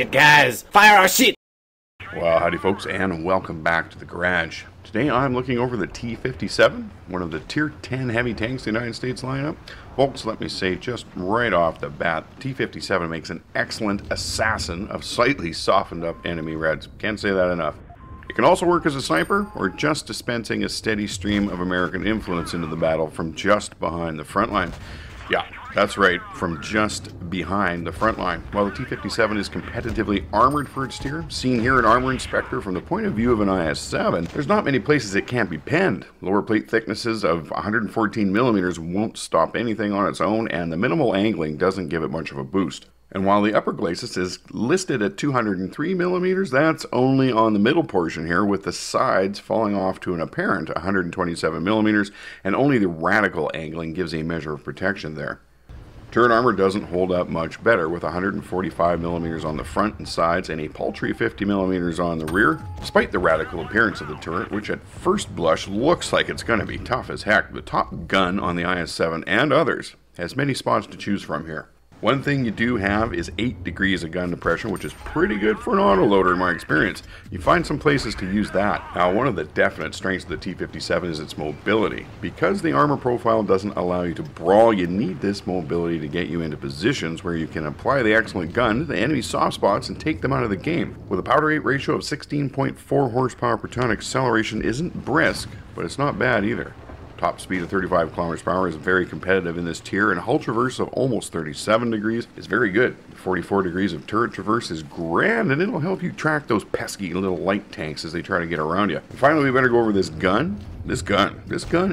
Alright guys, fire our shit! Well, howdy folks, and welcome back to the garage. Today I'm looking over the T-57, one of the Tier 10 heavy tanks the United States lineup. Folks, let me say just right off the bat, the T-57 makes an excellent assassin of slightly softened up enemy reds. Can't say that enough. It can also work as a sniper, or just dispensing a steady stream of American influence into the battle from just behind the front line. Yeah, that's right, from just behind the front line. While the T-57 is competitively armored for its tier, seen here at Armor Inspector from the point of view of an IS-7, there's not many places it can't be penned. Lower plate thicknesses of 114 millimeters won't stop anything on its own, and the minimal angling doesn't give it much of a boost. And while the upper glacis is listed at 203 millimeters, that's only on the middle portion here, with the sides falling off to an apparent 127 millimeters, and only the radical angling gives a measure of protection there. Turret armor doesn't hold up much better, with 145 millimeters on the front and sides and a paltry 50 millimeters on the rear. Despite the radical appearance of the turret, which at first blush looks like it's going to be tough as heck, the top gun on the IS-7 and others has many spots to choose from here. One thing you do have is 8 degrees of gun depression, which is pretty good for an autoloader in my experience. You find some places to use that. Now, one of the definite strengths of the T-57 is its mobility. Because the armor profile doesn't allow you to brawl, you need this mobility to get you into positions where you can apply the excellent gun to the enemy soft spots and take them out of the game. With a powder rate ratio of 16.4 horsepower per ton, acceleration isn't brisk, but it's not bad either. Top speed of 35 kilometers per hour is very competitive in this tier, and hull traverse of almost 37 degrees is very good. 44 degrees of turret traverse is grand, and it'll help you track those pesky little light tanks as they try to get around you. And finally, we better go over this gun. This gun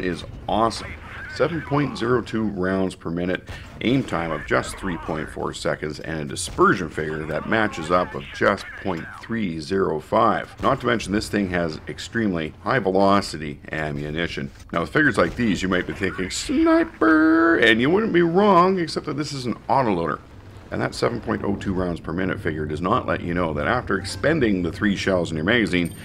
is awesome. 7.02 rounds per minute, aim time of just 3.4 seconds, and a dispersion figure that matches up of just 0.305. Not to mention, this thing has extremely high velocity ammunition. Now, with figures like these, you might be thinking, sniper! And you wouldn't be wrong, except that this is an autoloader. And that 7.02 rounds per minute figure does not let you know that after expending the 3 shells in your magazine,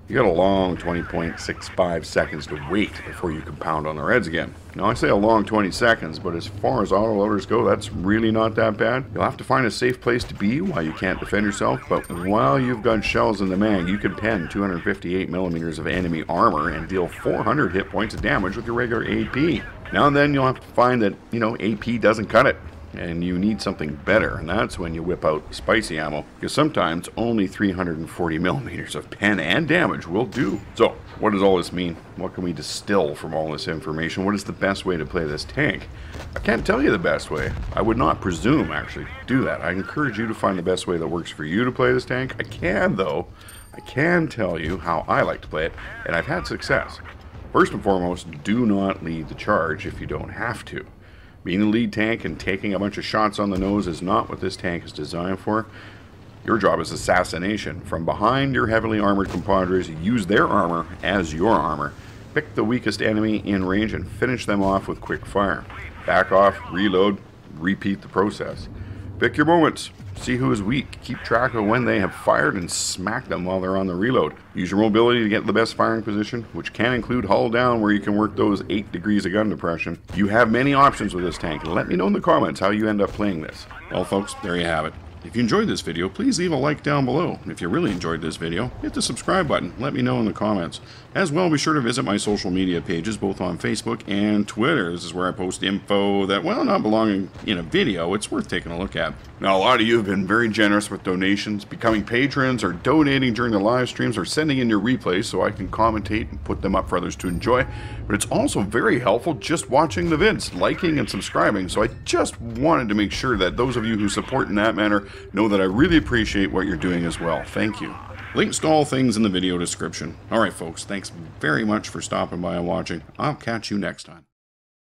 you got a long 20.65 seconds to wait before you can pound on the reds again. Now, I say a long 20 seconds, but as far as autoloaders go, that's really not that bad. You'll have to find a safe place to be while you can't defend yourself, but while you've got shells in the mag, you can pen 258 millimeters of enemy armor and deal 400 hit points of damage with your regular AP. Now and then you'll have to find that, AP doesn't cut it, and you need something better, and that's when you whip out spicy ammo, because sometimes only 340 millimeters of pen and damage will do. So, what does all this mean? What can we distill from all this information? What is the best way to play this tank? I can't tell you the best way. I would not presume, actually, to do that. I encourage you to find the best way that works for you to play this tank. I can tell you how I like to play it, and I've had success. First and foremost, do not lead the charge if you don't have to. Being a lead tank and taking a bunch of shots on the nose is not what this tank is designed for. Your job is assassination. From behind your heavily armored compadres, use their armor as your armor. Pick the weakest enemy in range and finish them off with quick fire. Back off, reload, repeat the process. Pick your moments. See who is weak. Keep track of when they have fired and smack them while they're on the reload. Use your mobility to get the best firing position, which can include hull down where you can work those 8 degrees of gun depression. You have many options with this tank, and let me know in the comments how you end up playing this. Well folks, there you have it. If you enjoyed this video, please leave a like down below. And if you really enjoyed this video, hit the subscribe button. Let me know in the comments. As well, be sure to visit my social media pages, both on Facebook and Twitter. This is where I post info that, well, not belonging in a video, it's worth taking a look at. Now, a lot of you have been very generous with donations, becoming patrons, or donating during the live streams, or sending in your replays so I can commentate and put them up for others to enjoy. But it's also very helpful just watching the vids, liking and subscribing. So I just wanted to make sure that those of you who support in that manner know that I really appreciate what you're doing as well. Thank you. Links to all things in the video description. Alright folks, thanks very much for stopping by and watching. I'll catch you next time.